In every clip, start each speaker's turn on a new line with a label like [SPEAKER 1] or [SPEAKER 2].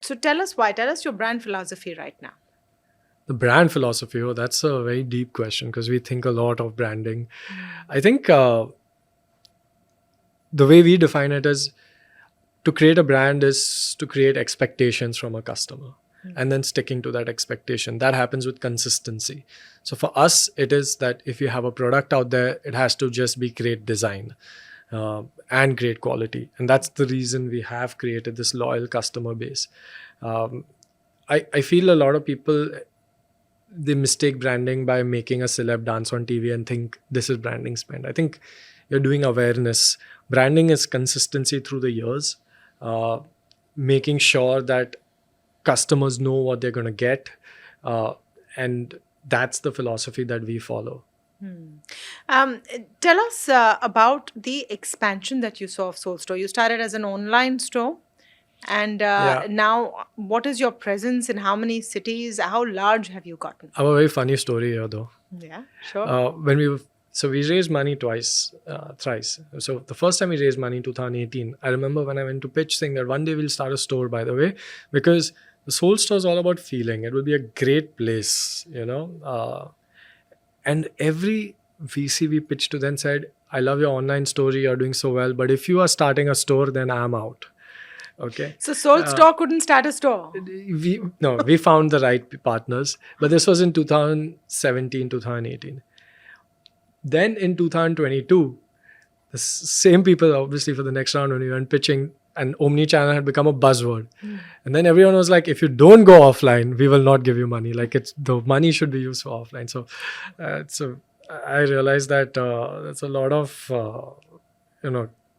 [SPEAKER 1] So tell us why. Tell us your brand philosophy right now.
[SPEAKER 2] The brand philosophy, oh, that's a very deep question because we think a lot of branding. I think the way we define it is to create a brand is to create expectations from a customer and then sticking to that expectation. That happens with consistency. So for us, it is that if you have a product out there, it has to just be great design and great quality. And that's the reason we have created this loyal customer base. I feel a lot of people, they mistake branding by making a celeb dance on TV and think this is branding spend. I think you're doing awareness. Branding is consistency through the years, making sure that customers know what they're going to get. And that's the philosophy that we follow.
[SPEAKER 1] Tell us about the expansion that you saw of Soul Store. You started as an online store. And
[SPEAKER 2] Yeah.
[SPEAKER 1] now, what is your presence in how many cities? How large have you gotten?
[SPEAKER 2] I have a very funny story here, though.
[SPEAKER 1] Yeah, sure.
[SPEAKER 2] We raised money thrice. So the first time we raised money in 2018, I remember when I went to pitch saying that one day we'll start a store, by the way, because the Soul Store is all about feeling. It will be a great place, and every VC we pitched to then said, I love your online story, you're doing so well, but if you are starting a store, then I'm out. Okay.
[SPEAKER 1] So Soul Store couldn't start a store.
[SPEAKER 2] We found the right partners, but this was in 2017, 2018. Then in 2022, the same people, obviously for the next round when we went pitching, and omni-channel had become a buzzword. And then everyone was like, if you don't go offline, we will not give you money. Like the money should be used for offline. So I realized that there's a lot of,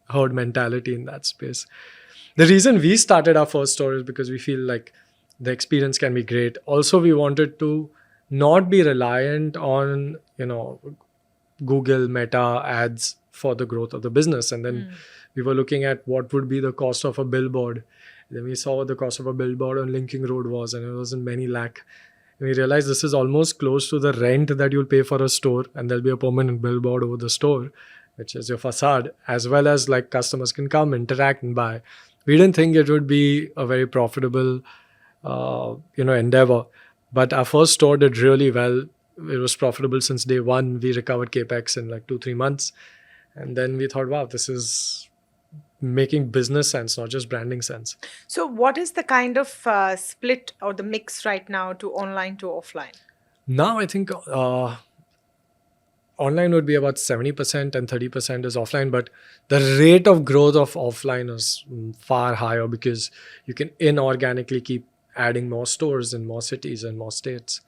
[SPEAKER 2] herd mentality in that space. The reason we started our first store is because we feel like the experience can be great. Also, we wanted to not be reliant on, Google Meta ads for the growth of the business. And then we were looking at what would be the cost of a billboard. Then we saw what the cost of a billboard on Linking Road was, and it was in many lakh. And we realized this is almost close to the rent that you'll pay for a store, and there'll be a permanent billboard over the store, which is your facade, as well as like customers can come, interact, and buy. We didn't think it would be a very profitable, endeavor. But our first store did really well. It was profitable since day one. We recovered capex in like 2-3 months, and then we thought, wow, this is making business sense, not just branding sense.
[SPEAKER 1] So what is the kind of split or the mix right now to online to offline?
[SPEAKER 2] Now I think online would be about 70% and 30% is offline, but the rate of growth of offline is far higher because you can inorganically keep adding more stores in more cities and more states.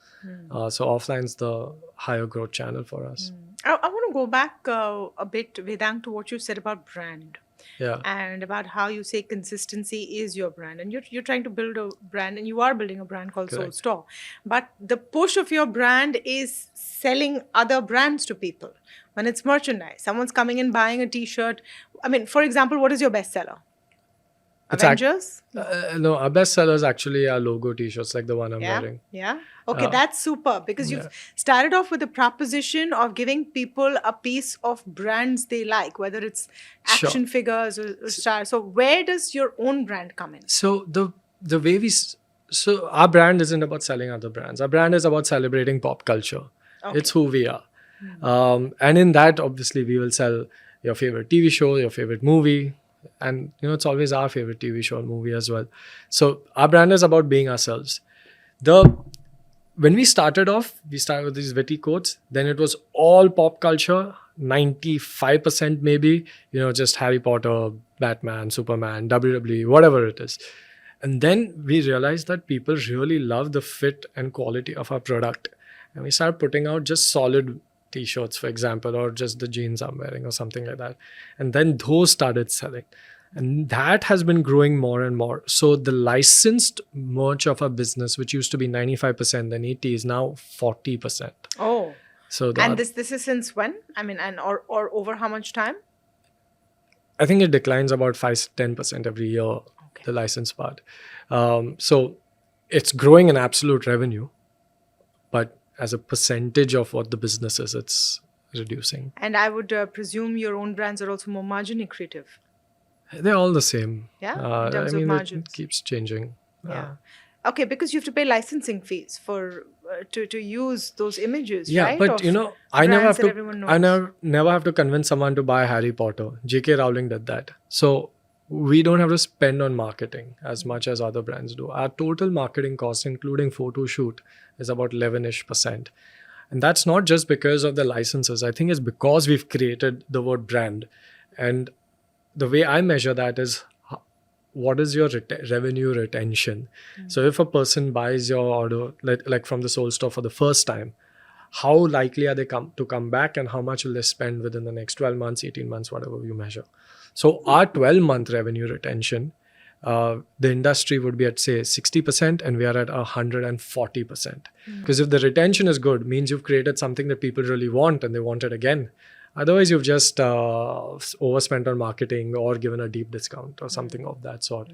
[SPEAKER 2] So offline is the higher growth channel for us.
[SPEAKER 1] I want to go back a bit, Vedang, to what you said about brand.
[SPEAKER 2] Yeah.
[SPEAKER 1] And about how you say consistency is your brand, and you're trying to build a brand, and you are building a brand called Soul Store. But the push of your brand is selling other brands to people. When it's merchandise, someone's coming in buying a T-shirt. I mean, for example, what is your bestseller? Avengers?
[SPEAKER 2] No, our bestseller is actually our logo T-shirts, like the one I'm wearing.
[SPEAKER 1] Yeah. Okay, that's super, because you've started off with the proposition of giving people a piece of brands they like, whether it's action figures or stars. So where does your own brand come in?
[SPEAKER 2] So the way so our brand isn't about selling other brands. Our brand is about celebrating pop culture. Okay. It's who we are. And in that, obviously, we will sell your favorite TV show, your favorite movie. And, it's always our favorite TV show or movie as well. So our brand is about being ourselves. When we started off, we started with these witty quotes. Then it was all pop culture, 95% maybe, just Harry Potter, Batman, Superman, WWE, whatever it is. And then we realized that people really love the fit and quality of our product. And we started putting out just solid T-shirts, for example, or just the jeans I'm wearing or something like that. And then those started selling. And that has been growing more and more. So the licensed merch of our business, which used to be 95%, then 80%, is now 40%.
[SPEAKER 1] Oh. So and this is since when? I mean, or over how much time?
[SPEAKER 2] I think it declines about 5-10% every year, the license part. So it's growing in absolute revenue, but as a percentage of what the business is, it's reducing.
[SPEAKER 1] And I would presume your own brands are also more margin accretive.
[SPEAKER 2] They're all the same.
[SPEAKER 1] Yeah, in terms of margins.
[SPEAKER 2] It keeps changing.
[SPEAKER 1] Yeah. Okay, because you have to pay licensing fees for to use those images,
[SPEAKER 2] Yeah,
[SPEAKER 1] right?
[SPEAKER 2] but
[SPEAKER 1] Of
[SPEAKER 2] I never
[SPEAKER 1] brands
[SPEAKER 2] have
[SPEAKER 1] that
[SPEAKER 2] to.
[SPEAKER 1] everyone
[SPEAKER 2] I
[SPEAKER 1] knows.
[SPEAKER 2] never have to convince someone to buy Harry Potter. J.K. Rowling did that, so we don't have to spend on marketing as much as other brands do. Our total marketing cost, including photo shoot, is about 11-ish%, and that's not just because of the licenses. I think it's because we've created the word brand, and the way I measure that is what is your revenue retention. So if a person buys your order like from the Soul Store for the first time, how likely are they to come back, and how much will they spend within the next 12 months, 18 months, whatever you measure. So our 12-month revenue retention, the industry would be at say 60%, and we are at 140%. Because if the retention is good, means you've created something that people really want and they want it again. Otherwise, you've just overspent on marketing or given a deep discount or something of that sort.